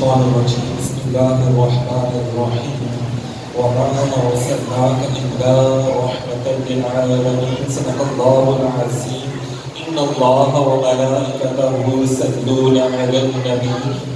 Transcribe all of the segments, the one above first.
الشيطان الرجيم بسم الله الرحمن الرحيم وما أرسلناك إلا رحمة للعالمين صدق الله العظيم إن الله وملائكته يصلون على النبي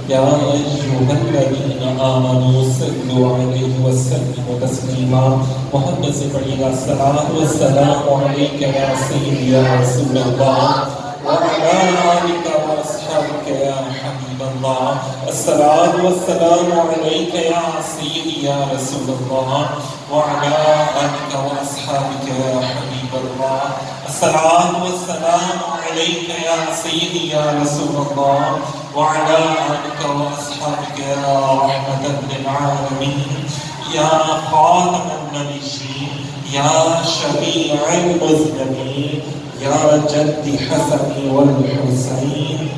يا أيها الذين آمنوا صلوا عليه وسلموا تسليما محمد سے پڑھیے گا الصلاة والسلام عليك يا سيدي يا رسول الله وعلى آلك وأصحابك يا حبيب الله الصلاة والسلام عليك يا سيدي يا رسول الله وعلى آلك وأصحابك يا حبيب الله الصلاة والسلام عليك يا سيدي يا رسول الله وعلى آلك وأصحابك يا رحمة للعالمين يا خاتم النبيين يا شفيع المذنبين يا جد حسن والحسين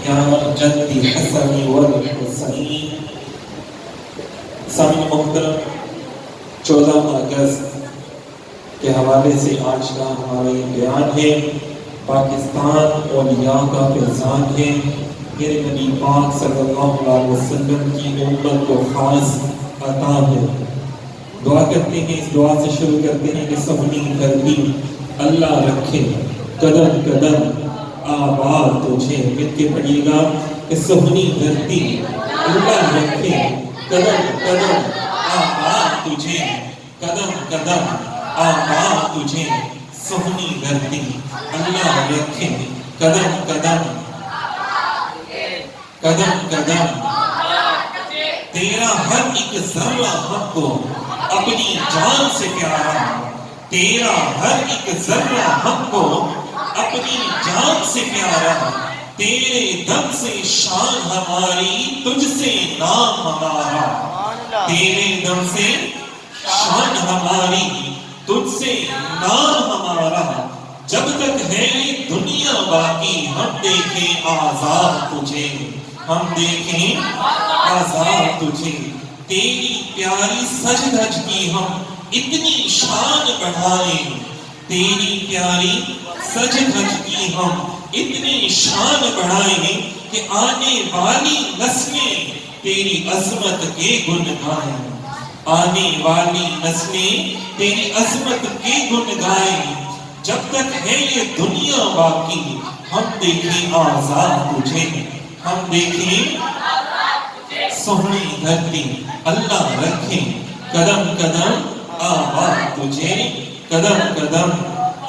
يا جد حسن والحسين سامعین محترم 14 اگست کے حوالے سے آج کا ہمارا یہ بیان ہے پاکستان اولیاء کا فیضان ہے میرے نبی پاک صلی اللہ علیہ وسلم کی امت کو خاص عطا ہے دعا کرتے ہیں اس دعا سے شروع کرتے ہیں کہ سبنی دھرتی اللہ رکھے قدم قدم آباد تجھے مل کے پڑھیے گا کہ سہنی دھرتی اللہ رکھے قدم قدم آباد تجھے قدم قدم آباد تجھے سہنی دھرتی اللہ رکھے قدم قدم قدم قدم تیرا ہر ایک ذرہ ہم کو اپنی جان سے پیارا تیرا ہر ایک ذرہ ہم کو اپنی جان سے پیارا تیرے دم سے شان ہماری تجھ سے نام ہمارا تیرے دم سے شان ہماری تجھ سے نام ہمارا جب تک ہے دنیا باقی ہم دیکھیں آزاد تجھے ہم دیکھیں آزاد تجھے تیری پیاری سج دھج کی ہم اتنی شان بڑھائیں تیری پیاری سج دھج کی ہم اتنی شان بڑھائیں کہ آنے والی نسلیں تیری عظمت کے گن گائیں آنے والی نسلیں تیری عظمت کے گن گائیں جب تک ہے یہ دنیا باقی ہم دیکھیں آزاد تجھے ہم دیکھیں سہنی دھرتی اللہ رکھیں قدم قدم آباد تجھے قدم قدم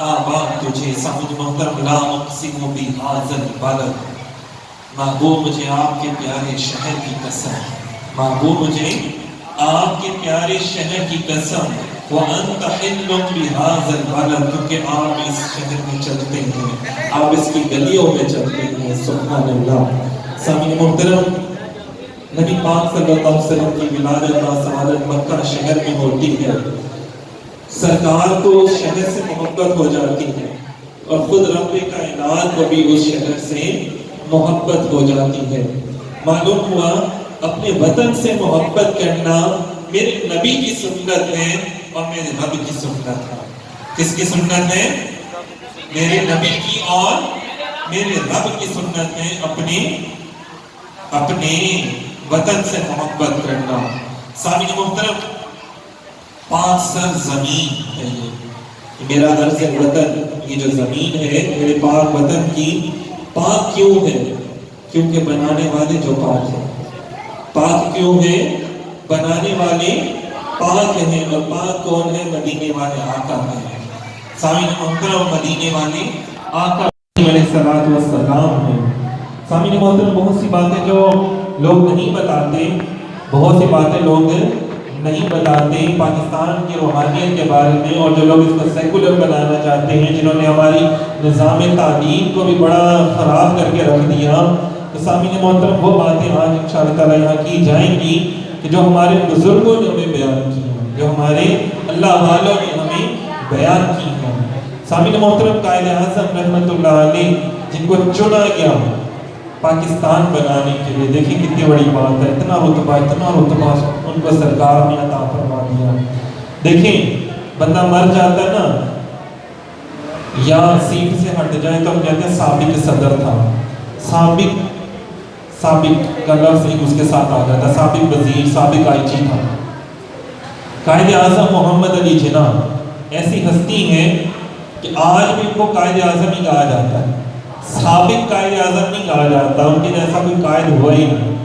آباد تجھے سمجھ محترم لا اقسم بہذا البلد محبوب مجھے آپ کے پیارے شہر کی قسم محبوب مجھے آپ کے پیارے شہر کی قسم وَأَنْتَ حِلٌّ بِهَذَا الْبَلَدِ کیونکہ آپ اس شہر میں چلتے ہیں آپ اس کی گلیوں میں چلتے ہیں سبحان اللہ سامعین محترم نبی پاک صلی اللہ علیہ وسلم کی ولادت و سعادت مکہ شہر میں ہوتی ہے سرکار کو شہر سے محبت ہو جاتی ہے اور خود رب کائنات کو بھی اس شہر سے محبت ہو جاتی ہے معلوم ہوا اپنے وطن سے محبت کرنا میرے نبی کی سنت ہے اور میرے رب کی سنت ہے کس کی سنت ہے میرے نبی کی اور میرے رب کی سنت ہے اپنے وطن سے محبت کرنا سامعین محترم پاک سر زمین ہے یہ میرا عرض وطن یہ جو زمین ہے میرے پاک وطن کی پاک کیوں ہے کیونکہ بنانے والے جو پاک ہیں پاک کیوں ہے بنانے والے پاک ہیں اور پاک کون ہے مدینے والے آقا ہیں سامعین محترم مدینے والے آقا علیہ السلام ہیں سامعین محترم بہت سی باتیں جو لوگ نہیں بتاتے بہت سی باتیں لوگ نہیں بتاتے پاکستان کی روحانیت کے بارے میں اور جو لوگ اس کو سیکولر بنانا چاہتے ہیں جنہوں نے ہماری نظام تعلیم کو بھی بڑا خراب کر کے رکھ دیا تو سامعین محترم وہ باتیں آج انشاءاللہ تعالی یہاں کی جائیں گی کہ جو ہمارے بزرگوں نے ہمیں بیان کی ہیں جو ہمارے اللہ والوں نے ہمیں بیان کی ہیں سامعین محترم قائد اعظم رحمت اللہ علیہ جن کو چنا گیا پاکستان بنانے کے لیے دیکھیں کتنی بڑی بات ہے اتنا رتبہ ان کو سرکار نے عطا فرما دیا دیکھیں بندہ مر جاتا ہے نا یا سیٹ سے ہٹ جائے تو ہم کہتے ہیں سابق صدر تھا سابق کا لفظ ایک اس کے ساتھ آ جاتا، سابق وزیر، سابق آئی جی تھا۔ قائد اعظم محمد علی جناح ایسی ہستی ہیں کہ آج بھی ان کو قائد اعظم ہی کہا جاتا ہے، سابق قائد اعظم نہیں کہا جاتا، ان کے جیسا کوئی قائد ہوا ہی نہیں۔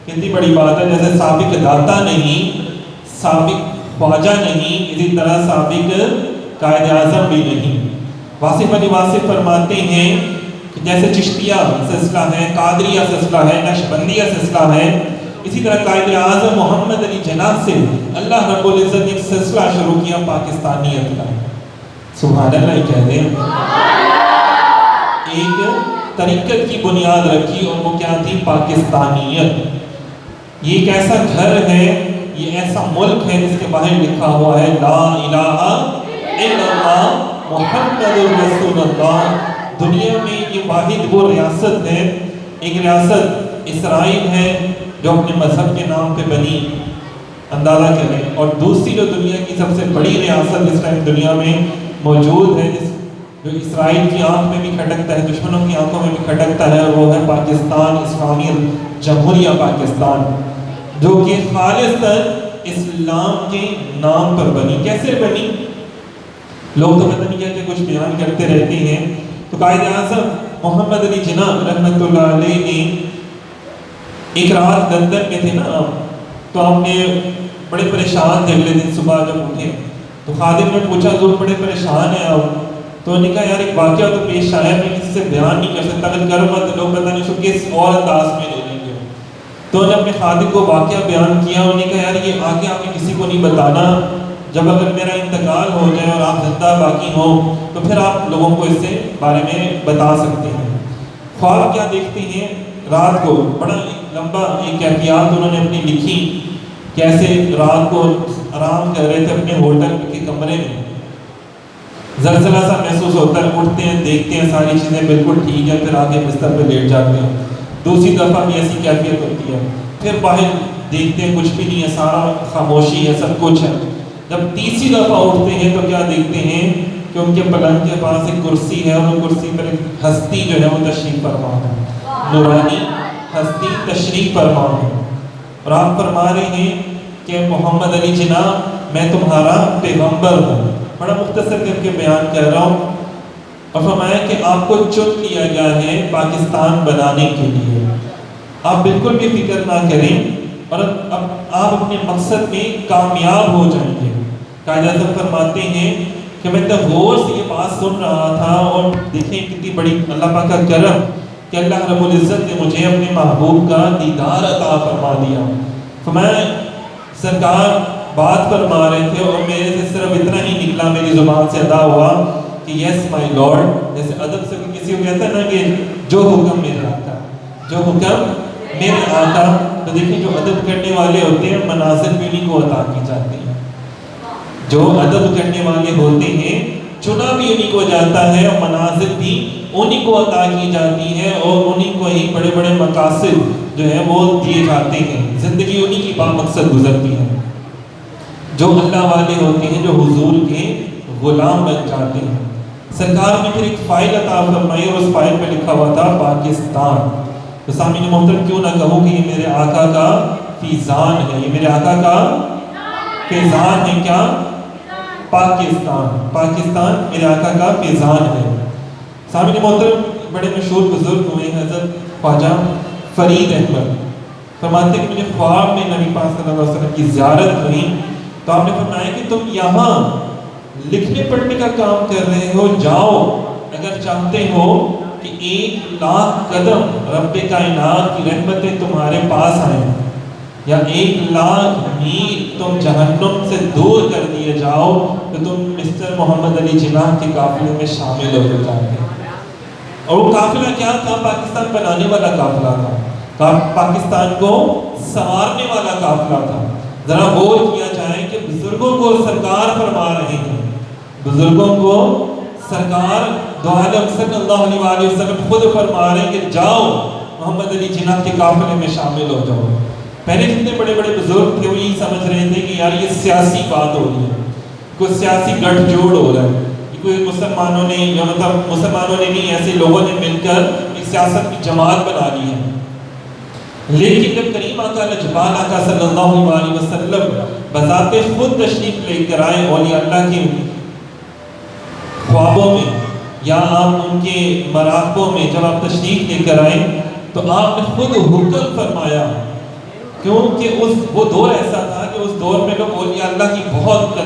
کتنی بڑی بات ہے، جیسے سابق داتا نہیں، سابق خواجہ نہیں، اسی طرح سابق قائد اعظم بھی نہیں۔ واصف علی واصف فرماتے ہیں کہ جیسے چشتیہ سلسلہ ہے، قادریہ سلسلہ ہے، نقشبندیہ سلسلہ ہے، اسی طرح قائد اعظم محمد علی جناح سے اللہ رب العزت نے ایک سلسلہ شروع کیا پاکستانیت کا۔ سبحان اللہ کہہ دیں، ایک طریقت کی بنیاد رکھی، اور وہ کیا تھی؟ پاکستانیت۔ یہ ایک ایسا گھر ہے، یہ ایسا ملک ہے جس کے باہر لکھا ہوا ہے لا الہ الا اللہ محمد رسول اللہ۔ دنیا میں یہ واحد وہ ریاست ہے، ایک ریاست اسرائیل ہے جو اپنے مذہب کے نام پہ بنی، اندازہ کریں، اور دوسری جو دنیا کی سب سے بڑی ریاست اس ٹائم دنیا میں موجود ہے، جو اسرائیل کی آنکھ میں بھی کھٹکتا ہے، دشمنوں کی آنکھوں میں بھی کھٹکتا ہے، اور وہ ہے پاکستان اسلامی جمہوریہ پاکستان، جو کہ خالصاً اسلام کے نام پر بنی۔ کیسے بنی؟ لوگ تو پتہ نہیں کیا کہ کچھ بیان کرتے رہتے ہیں۔ تو قائد اعظم محمد علی جناح رحمۃ اللہ علیہ نے ایک رات لندن میں تھے نا، تو آپ نے بڑے پریشان تھے، اگلے دن صبح جب اٹھے تو خادم نے پوچھا حضور بڑے پریشان ہیں آپ؟ تو انہوں نے کہا یار ایک واقعہ تو پیش آیا، میں کسی سے بیان نہیں کر سکتا، اگر کروں گا تو لوگ پتہ نہیں اس کو کس اور انداز میں لے لیں گے۔ تو انہوں نے اپنے خادم کو واقعہ بیان کیا، انہوں نے کہا یار یہ آگے آپ نے کسی کو نہیں بتانا، جب اگر میرا انتقال ہو جائے اور آپ زندہ باقی ہوں تو پھر آپ لوگوں کو اس سے بارے میں بتا سکتے ہیں۔ خواب کیا دیکھتے ہیں؟ رات کو بڑا لمبا ایک کیفیات انہوں نے اپنی لکھی، کیسے رات کو آرام کر رہے تھے اپنے ہوٹل کے کمرے میں، زلزلہ سا محسوس ہوتا ہے، اٹھتے ہیں دیکھتے ہیں ساری چیزیں بالکل ٹھیک ہے، پھر آگے بستر پہ لیٹ جاتے ہیں، دوسری دفعہ بھی ایسی کیفیت ہوتی ہے، پھر باہر دیکھتے ہیں کچھ بھی نہیں ہے، سارا خاموشی ہے، سب کچھ ہے۔ جب تیسری دفعہ اٹھتے ہیں تو کیا دیکھتے ہیں کہ ان کے پلنگ کے پاس ایک کرسی ہے، اور وہ کرسی پر ایک ہستی جو ہے وہ تشریف فرما ہے، نورانی ہستی تشریف فرما ہے، اور آپ فرما رہے ہیں کہ محمد علی جناح میں تمہارا پیغمبر ہوں۔ بڑا مختصر کر کے بیان کر رہا ہوں، اور فرمایا کہ آپ کو چن لیا گیا ہے پاکستان بنانے کے لیے، آپ بالکل بھی فکر نہ کریں، اور اب آپ اپنے مقصد میں کامیاب ہو جائیں گے۔ قائد اعظم فرماتے ہیں کہ میں غور سے یہ بات سن رہا تھا، اور دیکھیں کتنی بڑی اللہ پاک کا کرم کہ اللہ رب العزت نے مجھے اپنے محبوب کا دیدار عطا فرما دیا۔ فرمایا سرکار بات فرما رہے تھے اور میرے سے صرف اتنا ہی نکلا، میری زبان سے ادا ہوا کہ یس مائی لارڈ۔ جیسے ادب سے کسی کو کہتا ہے نا کہ جو حکم میرا آقا، جو حکم میرے آقا، تو دیکھیں جو ادب کرنے والے ہوتے ہیں مناظر بھی انہیں کو عطا کی جاتی ہیں، جو ادب کرنے والے ہوتے ہیں چنا بھی انہیں کو جاتا ہے، اور مناظر بھی انہیں کو عطا کی جاتی ہے، اور انہیں کو ہی بڑے بڑے مقاصد جو ہیں وہ دیے جاتے ہیں، زندگی انہیں کی بامقصد گزرتی ہے۔ جو اللہ والے ہوتے ہیں جو حضور کے غلام بن جاتے ہیں۔ سرکار نے پھر ایک فائل عطا فرمائی، اور اس فائل پہ لکھا ہوا تھا پاکستان۔ تو سامعین محترم کیوں نہ کہوں کہ یہ میرے آقا کا فیضان ہے، یہ میرے آقا کا فیضان ہے۔ کیا؟ پاکستان، پاکستان میرے آقا کا فیضان ہے۔ سامعین محترم بڑے مشہور بزرگ ہوئے حضرت خواجہ فرید احمد، فرماتے ہیں کہ مجھے خواب میں نبی پاک صلی اللہ علیہ وسلم کی زیارت ہوئی، تو آپ نے فرمایا کہ تم یہاں لکھنے پڑھنے کا کام کر رہے ہو، جاؤ اگر چاہتے ہو کہ 1,00,000 قدم رب کائنات کی رحمتیں تمہارے پاس آئیں، یا 1,00,000 میل تم جہنم سے دور کر دیے جاؤ، تو تم مسٹر محمد علی جناح کے قافلے میں شامل ہو جاتے ہیں۔ اور وہ قافلہ کیا تھا؟ پاکستان بنانے والا قافلہ تھا، پاکستان کو سنوارنے والا قافلہ تھا۔ ذرا غور کیا جائے کہ بزرگوں کو سرکار فرما رہے ہیں، بزرگوں کو سرکار دو عالم صلی اللہ علیہ وسلم خود فرما رہے ہیں کہ جاؤ محمد علی جناح کے قافلے میں شامل ہو جاؤ۔ پہلے جتنے بڑے بڑے بزرگ تھے وہ یہی سمجھ رہے تھے کہ یار یہ سیاسی بات ہو رہی ہے، کوئی سیاسی گٹھ جوڑ ہو رہا ہے، کوئی مسلمانوں نے یا مطلب مسلمانوں نے نہیں، ایسے لوگوں نے مل کر ایک سیاست کی جماعت بنا لی ہے۔ لیکن جب کریم آقا لجپال آقا صلی اللہ علیہ وسلم بذات خود تشریف لے کر آئے اولیاء اللہ کے خوابوں میں یا آپ ان کے مراقبوں میں جب آپ تشریف لے کر آئے تو آپ نے خود حکم فرمایا، کیونکہ وہ دور ایسا تھا کہ اس دور میں لوگ اولیاء اللہ کی بہت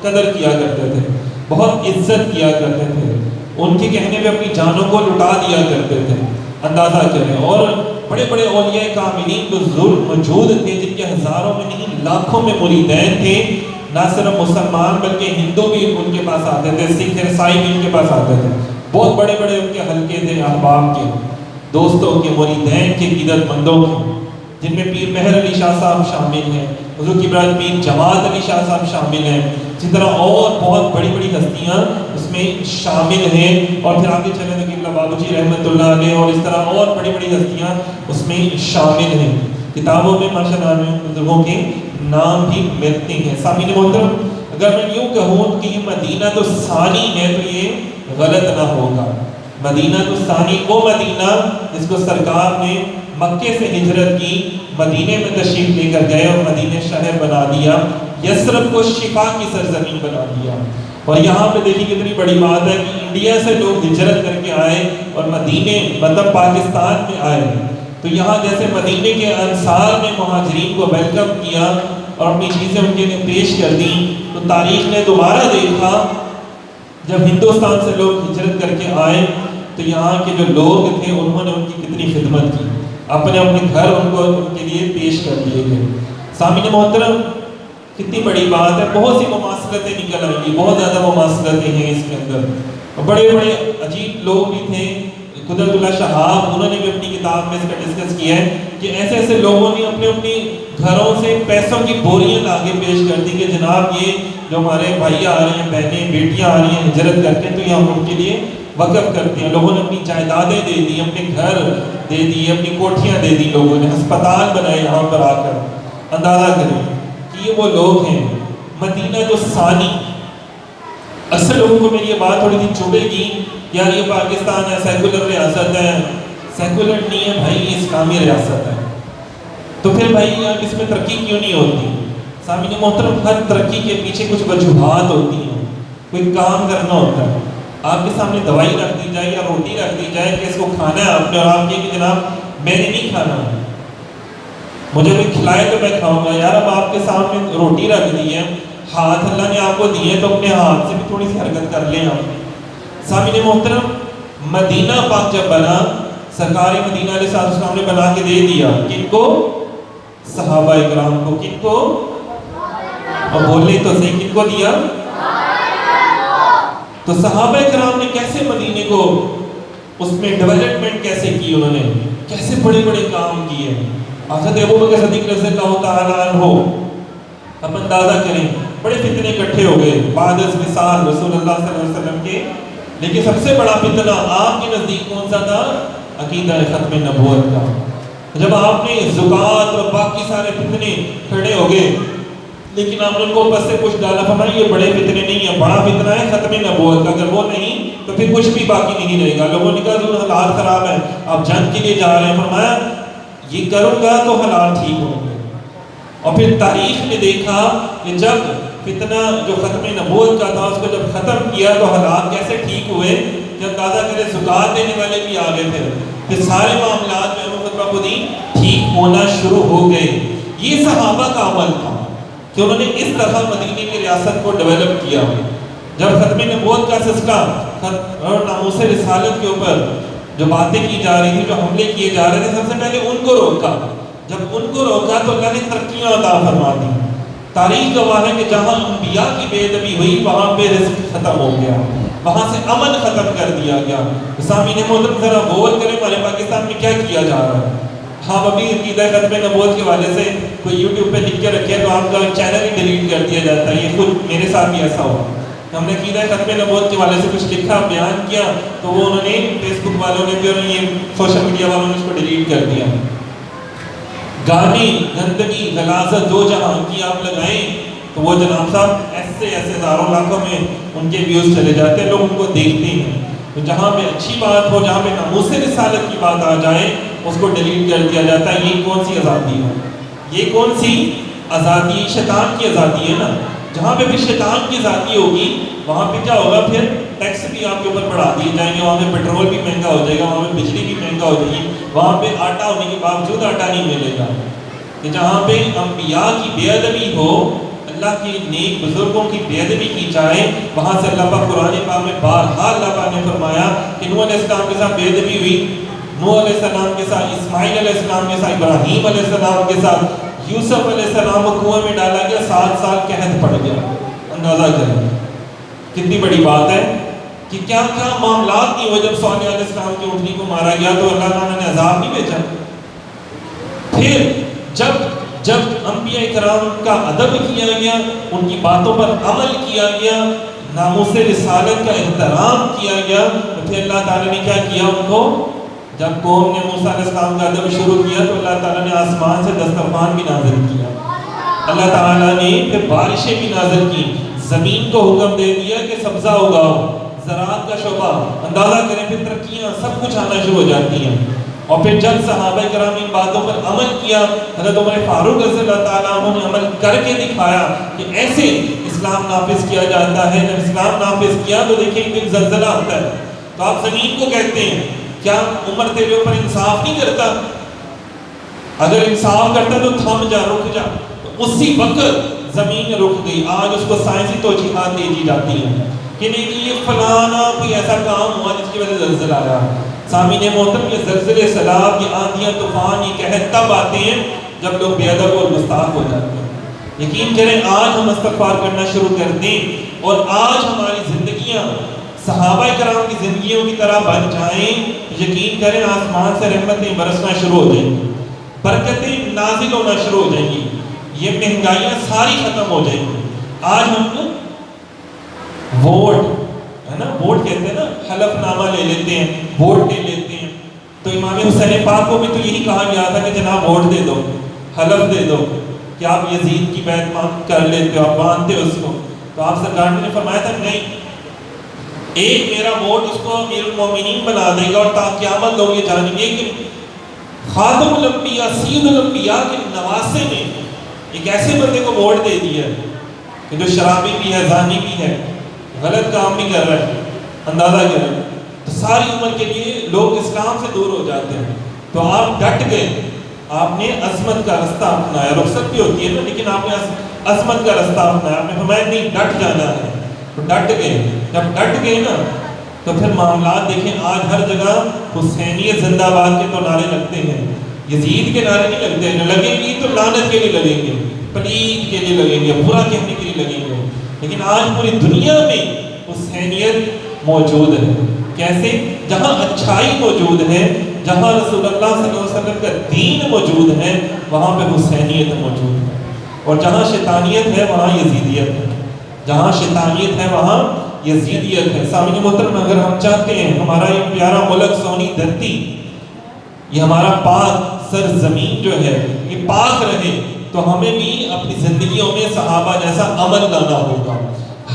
قدر کیا کرتے تھے، بہت عزت کیا کرتے تھے، ان کے کہنے پہ اپنی جانوں کو لٹا دیا کرتے تھے، اندازہ کریں۔ اور بڑے بڑے اولیاء کاملین بزرگ موجود تھے جن کے ہزاروں میں نہیں لاکھوں میں مریدین تھے، نہ صرف مسلمان بلکہ ہندو بھی ان کے پاس آتے تھے، سکھ عیسائی بھی ان کے پاس آتے تھے، بہت بڑے بڑے ان کے حلقے تھے، احباب کے، دوستوں کے، مریدین کے، عقیدت مندوں کے، جن میں پیر مہر علی شاہ صاحب شامل ہیں، حضور کی برات پیر جماعت علی شاہ صاحب شامل ہیں، اسی طرح اور بہت بڑی بڑی ہستیاں اس میں شامل ہیں، اور پھر آگے چلیں تو قبلہ بابو جی رحمۃ اللہ علیہ، اور اس طرح اور بڑی بڑی ہستیاں اس میں شامل ہیں۔ کتابوں میں ماشاء اللہ بزرگوں کے نام بھی ملتے ہیں۔ سامعین محترم، اگر میں یوں کہوں کہ یہ مدینہ تو ثانی ہے تو یہ غلط نہ ہوگا۔ مدینہ تو ثانی وہ مدینہ جس کو سرکار نے مکے سے ہجرت کی، مدینے میں تشریف لے کر گئے اور مدینہ شہر بنا دیا، یثرب کو شفا کی سرزمین بنا دیا۔ اور یہاں پہ دیکھیں کتنی بڑی بات ہے کہ انڈیا سے لوگ ہجرت کر کے آئے اور مدینے مطلب پاکستان میں آئے، تو یہاں جیسے مدینے کے انصار نے مہاجرین کو ویلکم کیا اور اپنی چیزیں ان کے لیے پیش کر دی، تو تاریخ نے دوبارہ دیکھا جب ہندوستان سے لوگ ہجرت کر کے آئے تو یہاں کے جو لوگ تھے انہوں نے ان کی کتنی خدمت کی، اپنے اپنے گھر ان کو ان کے لیے پیش کر دیے گئے۔ سامعین محترم، کتنی بڑی بات ہے، بہت سی مماثلتیں نکل آئیں گی، بہت زیادہ مماثلتیں ہیں اس کے اندر۔ بڑے بڑے عجیب لوگ بھی تھے، قدرت اللہ شہاب انہوں نے بھی اپنی کتاب میں اس کا ڈسکس کیا ہے کہ ایسے ایسے لوگوں نے اپنے اپنی گھروں سے پیسوں کی بوریاں لاگے پیش کر دی کہ جناب یہ جو ہمارے بھائی آ رہے ہیں، بہنیں، بیٹیاں آ رہی ہیں ہجرت کر کے، تو یہ ہم ان کے لیے وقف کرتے ہیں۔ لوگوں نے اپنی جائیدادیں دے دی، اپنے گھر دے دی، اپنی کوٹھیاں دے دی، لوگوں نے ہسپتال بنائے یہاں پر آ کر۔ اندازہ کریں کہ یہ وہ لوگ ہیں مدینہ جو ثانی۔ اکثر لوگوں کو میری یہ بات تھوڑی سی چبھے گی، یار یہ پاکستان ہے، سیکولر ریاست ہے۔ سیکولر نہیں ہے بھائی، یہ اسلامی ریاست ہے، تو پھر بھائی یار اس میں ترقی کیوں نہیں ہوتی؟ سامعین محترم، ہر ترقی کے پیچھے کچھ وجوہات ہوتی ہیں، کوئی کام کرنا ہوتا ہے۔ آپ کے سامنے دوائی رکھ دی جائے یا روٹی رکھ دی جائے کہ اس کو کھانا ہے آپ نے، اور آپ یہ کہ جناب میں نے نہیں کھانا، مجھے کوئی کھلائے تو میں کھاؤں گا۔ یار اب آپ کے سامنے روٹی رکھ دی ہے، ہاتھ اللہ نے آپ کو دیے تو اپنے ہاتھ سے بھی تھوڑی سی حرکت کر لیں آپ۔ سامعین محترم، مدینہ پاک جب بنا، سرکار مدینہ علیہ السلام نے بنا کے دے دیا، کن کو؟ صحابہ اکرام کو۔ کن کو؟ اور بولے تو صحیح، کن کو دیا؟ تو صحابہ اکرام نے کیسے مدینے کو اس میں ڈیولپمنٹ کیسے کی، انہوں نے کیسے بڑے بڑے کام کیے۔ حضرت ابوبکر صدیق رضی اللہ تعالیٰ عنہ، اب اندازہ کریں بڑے فتنے اکٹھے ہو گئے بعد از وصال رسول اللہ صلی اللہ علیہ وسلم کے، لیکن سب سے بڑا فتنہ آپ کے نزدیک کون سا تھا؟ عقیدہ ختم نبوت کا۔ جب آپ نے زکوٰۃ اور باقی سارے فتنے کھڑے ہو گئے، لیکن آپ نے ان کو بس سے کچھ ڈالا، فرمایا یہ بڑے فتنے نہیں ہیں، بڑا فتنہ ہے ختم نبوت کا، اگر وہ نہیں تو پھر کچھ بھی باقی نہیں رہے گا۔ لوگوں نے کہا ضرور حالات خراب ہیں، آپ جنگ کے لیے جا رہے ہیں، فرمایا یہ کروں گا تو حالات ٹھیک ہوں گے۔ اور پھر تاریخ نے دیکھا کہ جب فتنہ جو ختم نبوت کا تھا اس کو جب ختم کیا تو حالات کیسے ٹھیک ہوئے، جب تازہ کرے زکوٰۃ دینے والے بھی آ گئے، پھر سارے معاملات جو ہے وہ ٹھیک ہونا شروع ہو گئے۔ یہ صحابہ کا عمل تھا کہ انہوں نے اس طرح مدینے کی ریاست کو ڈیولپ کیا۔ جب ختم نبوت کا سلسلہ اور ناموس رسالت کے اوپر جو باتیں کی جا رہی تھی، جو حملے کیے جا رہے تھے، سب سے پہلے ان کو روکا۔ جب ان کو روکا تو اللہ نے ترقیاں عطا فرما دی۔ تاریخ گواہ ہے کہ جہاں انبیاء کی بے ادبی ہوئی وہاں پہ رزق ختم ہو گیا، وہاں سے امن ختم کر دیا گیا۔ سامعین محترم، ذرا غور کریں ہمارے پاکستان میں کیا کیا جا رہا ہے۔ ہم ابھی عقیدہ ختم نبوت کے حوالے سے کوئی یوٹیوب پہ لکھ کے رکھے تو آپ کا چینل ہی ڈیلیٹ کر دیا جاتا ہے۔ یہ خود میرے ساتھ بھی ایسا ہوا، ہم نے عقیدہ ختم نبوت کے حوالے سے کچھ لکھا، بیان کیا، تو وہ انہوں نے فیس بک والوں نے بھی اور یہ سوشل میڈیا والوں نے اس کو ڈیلیٹ کر دیا۔ گانے، گندگی، غلاظت دو جہاں کی آپ لگائیں تو وہ جناب صاحب ایسے ہزاروں لاکھوں میں ان کے ویوز چلے جاتے ہیں، لوگ ان کو دیکھتے ہیں۔ تو جہاں پہ اچھی بات ہو، جہاں پہ ناموس رسالت کی بات آ جائے اس کو ڈیلیٹ کر دیا جاتا ہے. یہ کون سی آزادی ہے؟ یہ کون سی آزادی؟ شیطان کی آزادی ہے نا. جہاں پہ بھی شیطان کی آزادی ہوگی وہاں پہ کیا ہوگا؟ پھر ٹیکس بھی آپ کے اوپر بڑھا دیے جائیں گے، وہاں پہ پیٹرول بھی مہنگا ہو جائے گا، وہاں پہ بجلی بھی مہنگا ہو جائے گی، وہاں پہ آٹا ہونے کے باوجود آٹا نہیں ملے گا. کہ جہاں پہ انبیاء کی بے ادبی ہو، اللہ کے نیک بزرگوں کی بے ادبی کی جائے، وہاں سے اللہ پاک قرآن پاک میں بارہا اللہ پاک نے فرمایا کہ نوح علیہ السلام کے ساتھ بے ادبی ہوئی، نوح علیہ السلام کے ساتھ، اسماعیل علیہ السلام کے ساتھ، ابراہیم علیہ السلام کے ساتھ، یوسف علیہ السلام کو کنویں میں ڈالا گیا، 7 سال قحط پڑ گیا. اندازہ کریں کتنی بڑی بات ہے کہ کیا کیا معاملات نہیں ہوئے. جب صالح علیہ السلام کی اونٹنی کو مارا گیا تو اللہ تعالیٰ نے عذاب نہیں بھیجا. پھر جب انبیاء کرام کا ادب کیا گیا، ان کی باتوں پر عمل کیا گیا، ناموس رسالت کا احترام کیا گیا، تو پھر اللہ تعالیٰ نے کیا کیا ان کو؟ جب قوم نے موسیٰ علیہ السلام کا ادب شروع کیا تو اللہ تعالیٰ نے آسمان سے دسترخوان بھی نازل کیا. اللہ تعالیٰ نے پھر بارشیں بھی نازل کی، زمین کو حکم دے دیا کہ سبزہ اگاؤ، زراعت کا شعبہ، اندازہ کریں پھر ترقیاں سب کچھ آنا شروع ہو جاتی ہیں. اور پھر جب صحابہ کرام ان باتوں پر عمل کیا، حضرت عمر فاروق رضی اللہ تعالیٰ عنہ نے عمل کر کے دکھایا کہ ایسے اسلام نافذ کیا جاتا ہے. جب اسلام نافذ کیا تو دیکھیں ایک زلزلہ ہوتا ہے تو آپ زمین کو کہتے ہیں کیا عمر تیرے اوپر انصاف نہیں کرتا؟ اگر انصاف کرتا تو تھم جا، رک جا. تو اسی وقت زمین رک گئی. آج اس کو سائنسی توجیحات دے دی جاتی ہیں کہ نہیں یہ فلانا کوئی ایسا کام ہوا جس کی وجہ سے زلزلہ آیا. سامعین محترم، یہ زلزلے، سیلاب، یہ آندیاں، طوفان، یہ قحط تب آتے ہیں جب لوگ بے ادب اور گستاخ ہو جاتے ہیں. یقین کریں آج ہم استغفار کرنا شروع کر دیں اور آج ہماری زندگیاں صحابہ کرام کی زندگیوں کی طرح بن جائیں، یقین کریں آسمان سے رحمتیں برسنا شروع ہو جائیں گی، برکتیں نازل ہونا شروع ہو جائیں گی، یہ مہنگائیاں ساری ختم ہو جائیں گی. آج ہم ووٹ ہے نا، ووٹ کہتے ہیں نا، حلف نامہ لے لیتے ہیں، ووٹ لے لیتے ہیں. تو امام حسین پاک کو بھی تو یہی کہا گیا تھا کہ جناب ووٹ دے دو، حلف دے دو کہ آپ یزید کی بیعت کر لیتے ہو، آپ مانتے ہو اس کو. تو آپ سرکار نے فرمایا تھا نہیں، ایک میرا ووٹ اس کو امیر المومنین بنا دے گا اور تا قیامت لوگ یہ جانیں گے کہ خاتم الانبیاء سید الانبیاء کے نواسے نے ایک ایسے بندے کو ووٹ دے دیا کہ جو شرابی بھی ہے، زانی بھی ہے، غلط کام بھی کر رہا ہے. اندازہ کریں تو ساری عمر کے لیے لوگ اسلام سے دور ہو جاتے ہیں. تو آپ ڈٹ گئے، آپ نے عظمت کا رستہ اپنایا. رخصت بھی ہوتی ہے نا، لیکن آپ نے عظمت کا رستہ اپنایا. آپ نے فرمایا نہیں، ڈٹ جانا ہے. تو ڈٹ گئے. جب ڈٹ گئے نا تو پھر معاملات دیکھیں. آج ہر جگہ حسینیت زندہ باد کے تو نعرے لگتے ہیں، یزید کے نعرے نہیں لگتے ہیں. لگیں گے تو لعنت کے لیے لگیں گے، پلید کے لیے لگیں گے، برا کہنے کے لیے لگیں گے. لیکن آج پوری دنیا میں حسینیت موجود ہے. کیسے؟ جہاں اچھائی موجود ہے، جہاں رسول اللہ صلی اللہ علیہ وسلم کا دین موجود ہے، وہاں پہ حسینیت موجود ہے. اور جہاں شیطانیت ہے وہاں یزیدیت ہے. جہاں شیطانیت ہے وہاں یزیدیت ہے. سامعین محترم، اگر ہم چاہتے ہیں ہمارا یہ پیارا ملک، سونی دھرتی، یہ ہمارا پاک سرزمین جو ہے یہ پاک رہے، تو ہمیں بھی اپنی زندگیوں میں صحابہ جیسا عمل لانا ہوگا.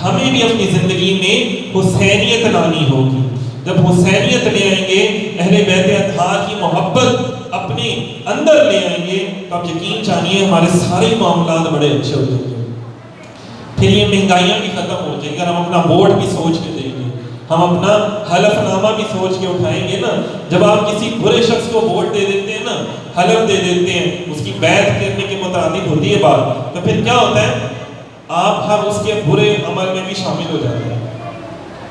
ہمیں بھی اپنی زندگی میں حسینیت لانی ہوگی. جب حسینیت لے آئیں گے، اہل بیت اطہار کی محبت اپنے اندر لے آئیں گے، تو آپ یقین جانیے ہمارے سارے معاملات بڑے اچھے ہو جائیں گے. پھر یہ مہنگائیاں بھی ختم ہو جائیں گی. ہم اپنا ووٹ بھی سوچ کے دیں گے، ہم اپنا حلف نامہ بھی سوچ کے اٹھائیں گے نا. جب آپ کسی برے شخص کو ووٹ دے دیتے ہیں نا، حلف دے دیتے ہیں، اس کی بیعت کرنے کے مترادف ہوتی ہے بات، تو پھر کیا ہوتا ہے؟ آپ ہر اس کے برے عمل میں بھی شامل ہو جاتے ہیں،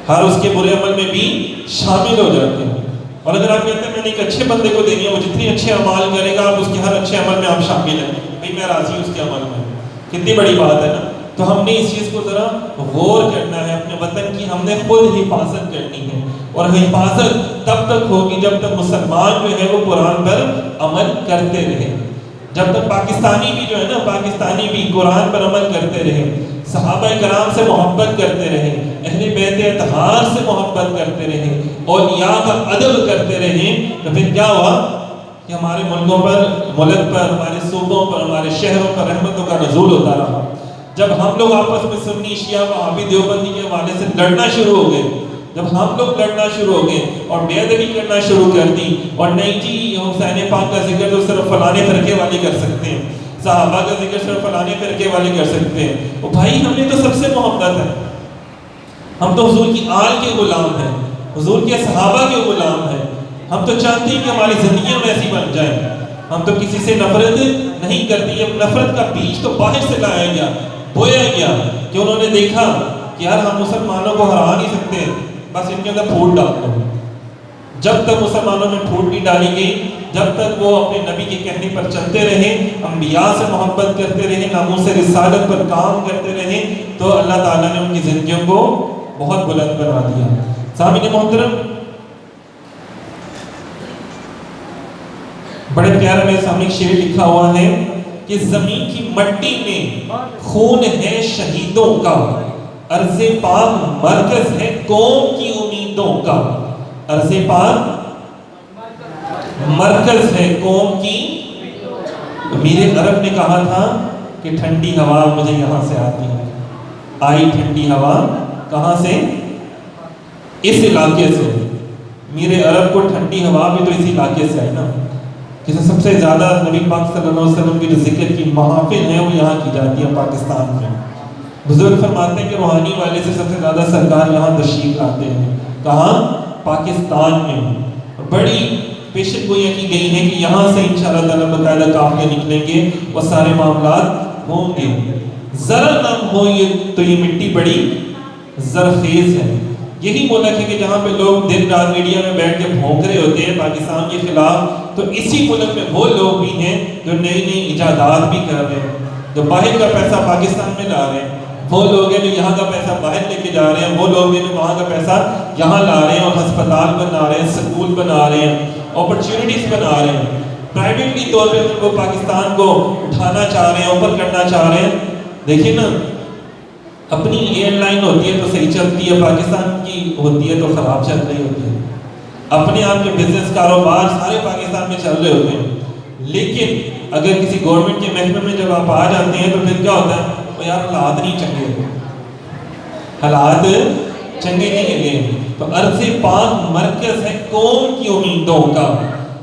ہر اس کے برے عمل میں بھی شامل ہو جاتے ہیں. اور اگر آپ کہتے ہیں میں نے ایک اچھے بندے کو دینی ہے، وہ جتنے اچھے اعمال کرے گا آپ اس کے ہر اچھے عمل میں آپ شامل ہیں، بھئی میں راضی ہوں اس کے عمل میں. کتنی بڑی بات ہے نا. تو ہم نے اس چیز کو ذرا غور کرنا ہے. اپنے وطن کی ہم نے خود حفاظت کرنی ہے، اور حفاظت تب تک ہوگی جب تک مسلمان جو ہے وہ قرآن پر عمل کرتے رہے. جب تک پاکستانی بھی جو ہے نا، پاکستانی بھی قرآن پر عمل کرتے رہے، صحابہ کرام سے محبت کرتے رہے، اہل بیت اطہار سے محبت کرتے رہے، اولیاء کا ادب کرتے رہے، تو پھر کیا ہوا کہ ہمارے ملکوں پر، ملک پر، ہمارے صوبوں پر، ہمارے شہروں پر رحمتوں کا نزول ہوتا رہا. جب ہم لوگ آپس میں سنی شیعہ وہابی دیوبندی کے حوالے سے لڑنا شروع ہو گئے جب ہم لوگ لڑنا شروع ہو گئے اور بے ادبی کرنا شروع کر دی اور نہیں جی حسین پاک کا ذکر تو صرف فلانے فرقے والے کر سکتے ہیں، صحابہ کا ذکر صرف فلانے فرقے والے کر سکتے ہیں، وہ بھائی ہمیں تو سب سے محبت ہے، ہم تو حضور کی آل کے غلام ہیں، حضور کے صحابہ کے غلام ہیں، ہم تو چاہتے ہیں کہ ہماری زندگیاں ویسی بن جائیں، ہم تو کسی سے نفرت نہیں کرتی۔ اب نفرت کا بیج تو باہر سے لایا گیا، بویا گیا کہ انہوں نے دیکھا کہ یار ہم مسلمانوں کو ہرا نہیں سکتے، بس ان کے اندر پھوٹ ڈال دو۔ جب تک مسلمانوں میں پھوٹ نہیں ڈالی گئی، جب تک وہ اپنے نبی کے کہنے پر چلتے رہے، انبیاء سے محبت کرتے رہے، ناموس رسالت پر کام کرتے رہے، تو اللہ تعالیٰ نے ان کی زندگیوں کو بہت بلند بنا دیا۔ سامعین محترم، بڑے پیارا میرے سامنے ایک شعر لکھا ہوا ہے کہ زمین کی مٹی میں خون ہے شہیدوں کا، ارض پاک مرکز ہے قوم کی امیدوں کا، ارض پاک مرکز ہے قوم کی۔ میرے عرب نے کہا تھا کہ ٹھنڈی ہوا مجھے یہاں سے آتی ہے، آئی ٹھنڈی ہوا کہاں سے؟ اس علاقے سے۔ میرے عرب کو ٹھنڈی ہوا بھی تو اسی علاقے سے آئی نا، کہ سب سے زیادہ نبی پاک صلی اللہ علیہ وسلم کی جو ذکر کی محافل ہیں وہ یہاں کی جاتی ہے، پاکستان میں۔ بزرگ فرماتے ہیں کہ روحانی والے سے سب سے زیادہ سرکار یہاں تشریف لاتے ہیں، کہاں؟ پاکستان میں۔ بڑی پیشن گوئیاں کی گئی ہیں کہ یہاں سے انشاءاللہ تعالیٰ باقاعدہ کافیاں نکلیں گے اور سارے معاملات ہوں گے۔ ذرا نہ ہو تو یہ مٹی بڑی زرخیز ہے۔ یہی ملک ہے کہ جہاں پہ لوگ دن رات میڈیا میں بیٹھ کے بھونک رہے ہوتے ہیں پاکستان کے خلاف، تو اسی ملک میں وہ لوگ بھی ہیں جو نئی نئی ایجادات بھی کر رہے ہیں، جو باہر کا پیسہ پاکستان میں لا رہے ہیں، وہ لوگ ہیں جو یہاں کا پیسہ باہر لے کے جا رہے ہیں، وہ لوگ ہیں جو وہاں کا پیسہ یہاں لا رہے ہیں اور ہسپتال بنا رہے ہیں، سکول بنا رہے ہیں، اپرچونٹیز بنا رہے ہیں۔ پرائیویٹلی طور پہ وہ پاکستان کو اٹھانا چاہ رہے ہیں، اوپر کرنا چاہ رہے ہیں۔ دیکھیں نا، اپنی ایئر لائن ہوتی ہے تو صحیح چلتی ہے، پاکستان کی ہوتی ہے تو خراب چل رہی ہوتی ہے۔ اپنے آپ کے بزنس کاروبار سارے پاکستان میں چل رہے ہوتے ہیں، لیکن اگر کسی گورنمنٹ کے محکمے میں جب آپ آ جاتے ہیں تو پھر کیا ہوتا ہے؟ تو یار حالات نہیں چنگے، حالات چنگے نہیں گئے۔ تو ارض پاک مرکز ہے قوم کی امیدوں کا۔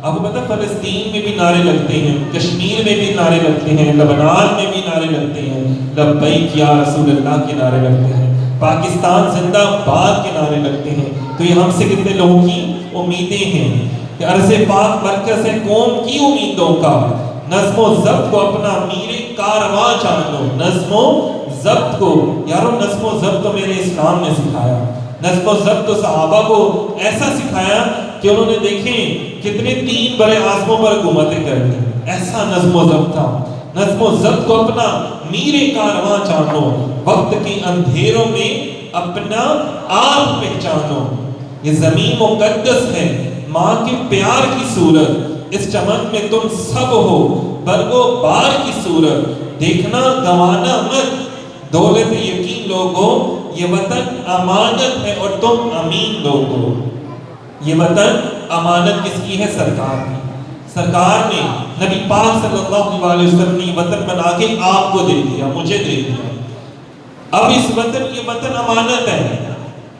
آپ کو پتہ فلسطین میں بھی نعرے لگتے ہیں، کشمیر میں بھی نعرے لگتے ہیں، لبنان میں بھی نعرے لگتے ہیں، لبیک یا رسول اللہ کے نعرے لگتے ہیں، پاکستان زندہ باد کے نعرے لگتے ہیں۔ تو یہ ہم سے کتنے لوگوں کی امیدیں ہیں کہ ارض پاک مرکز ہے قوم کی امیدوں کا۔ نظم و ضبط کو اپنا میر کارواں جان لو، نظم و ضبط کو، یارو نظم و ضبط تو میرے اسلام نے سکھایا، نظم و ضبط تو صحابہ کو ایسا سکھایا کہ انہوں نے دیکھیں کتنے 3 بڑے اعظموں پر حکومتیں کر دی، ایسا نظم و ضبط تھا۔ نظم و ضبط کو اپنا میر کارواں جانو، وقت کے اندھیروں میں اپنا آپ پہچانو۔ یہ زمین مقدس ہے، ماں کے پیار کی صورت، اس چمن میں تم سب ہو برگ و بار کی صورت، دیکھنا گوانا مت دولت یقین لوگو، یہ وطن امانت ہے اور تم امین لوگ ہو۔ یہ وطن امانت کس کی ہے؟ سرکار کی۔ سرکار نے نبی پاک صلی اللہ علیہ وسلم نے وطن بنا کے آپ کو دے دیا، مجھے دے دیا۔ اب اس وطن، یہ وطن امانت ہے،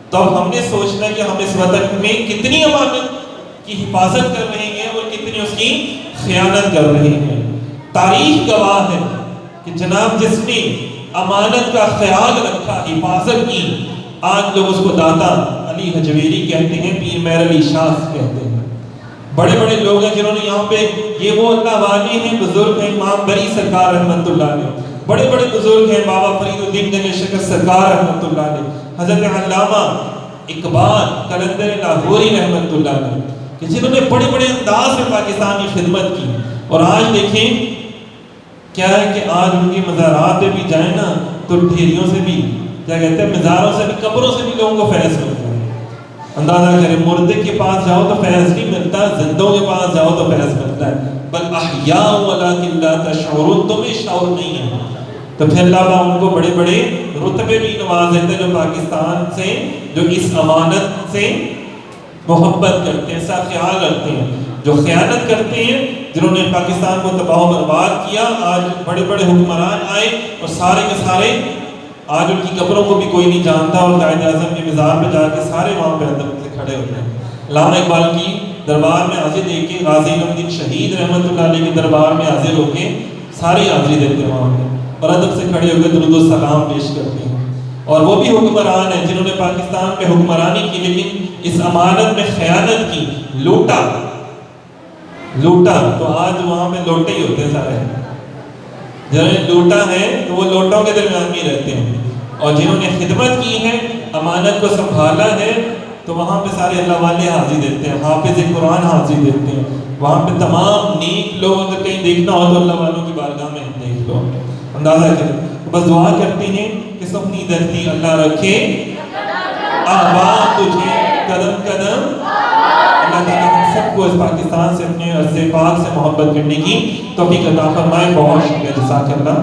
تو اب ہم نے سوچنا کہ ہم اس وطن میں کتنی امانت کی حفاظت کر رہے ہیں اور کتنی اس کی خیانت کر رہے ہیں۔ تاریخ گواہ ہے کہ جناب جس نے امانت کا خیال رکھا، حفاظت کی، آج لوگ اس کو داتا علی حجویری کہتے ہیں، پیر مہر علی شاہ کہتے ہیں۔ بڑے بڑے لوگ ہیں جنہوں نے یہاں پہ، یہ وہ اللہ والے ہیں، بزرگ ہیں، امام بری سرکار رحمت اللہ علیہ، بڑے بڑے بزرگ ہیں، بابا فرید الدین گنج شکر سرکار رحمت اللہ علیہ، حضرت علامہ اقبال قلندر لاہوری رحمت اللہ علیہ، کہ جنہوں نے بڑے بڑے انداز میں پاکستان کی خدمت کی۔ اور آج دیکھیں کیا ہے کہ آج ان کی مزارات پہ بھی جائیں نا تو ڈھیریوں سے بھی، کیا کہتے ہیں، مزاروں سے بھی، قبروں سے بھی لوگوں کو فیض ملتا ہے۔ اندازہ کریں، مردے کے پاس جاؤ تو فیض نہیں ملتا، زندوں کے پاس جاؤ تو فیض ملتا ہے۔ بل احیاء ولکن لا تشعرون، تمہیں شعور نہیں ہے۔ تو پھر اللہ ان کو بڑے بڑے رتبے بھی نواز دیتے جو پاکستان سے، جو اس امانت سے محبت کرتے ہیں، ایسا خیال رکھتے ہیں۔ جو خیانت کرتے ہیں، جنہوں نے پاکستان کو تباہ و برباد کیا، آج بڑے بڑے حکمران آئے اور سارے کے سارے آج ان کی قبروں کو بھی کوئی نہیں جانتا اور قائد اعظم کے مزار پہ جا کے سارے وہاں پہ ادب سے کھڑے ہوتے ہیں. علامہ اقبال کی دربار میں حاضر دے کے غازی علم الدین شہید رحمۃ اللہ علیہ کے دربار میں حاضر ہو کے ساری حاضری دیتے ہیں وہاں پہ اور ادب سے کھڑے ہو کے درود و سلام پیش کرتے ہیں. اور وہ بھی حکمران ہیں جنہوں نے پاکستان میں حکمرانی کی لیکن اس امانت میں خیانت کی, لوٹا. تو آج وہاں پہ لوٹے ہی ہوتے ہیں سارے. جنہوں نے لوٹا ہے تو وہ لوٹوں کے درمیان بھی رہتے ہیں, اور جنہوں نے خدمت کی ہے, امانت کو سنبھالا ہے, تو وہاں پہ سارے اللہ والے حاضری دیتے ہیں, حافظ قرآن حاضری دیتے ہیں. وہاں پہ تمام نیک لوگ اگر کہیں دیکھنا ہو تو اللہ والوں کی بارگاہ میں دیکھ لو, اندازہ کریں. بس دعا کرتے ہیں کہ سپنی دھرتی اللہ رکھے آباد تجھے قدم قدم. اللہ تعالیٰ ہم سب کو اس پاکستان سے اپنے عرض پاک سے محبت کرنے کی توفیق عطا فرمائے. بہت شکریہ, جزاک اللہ.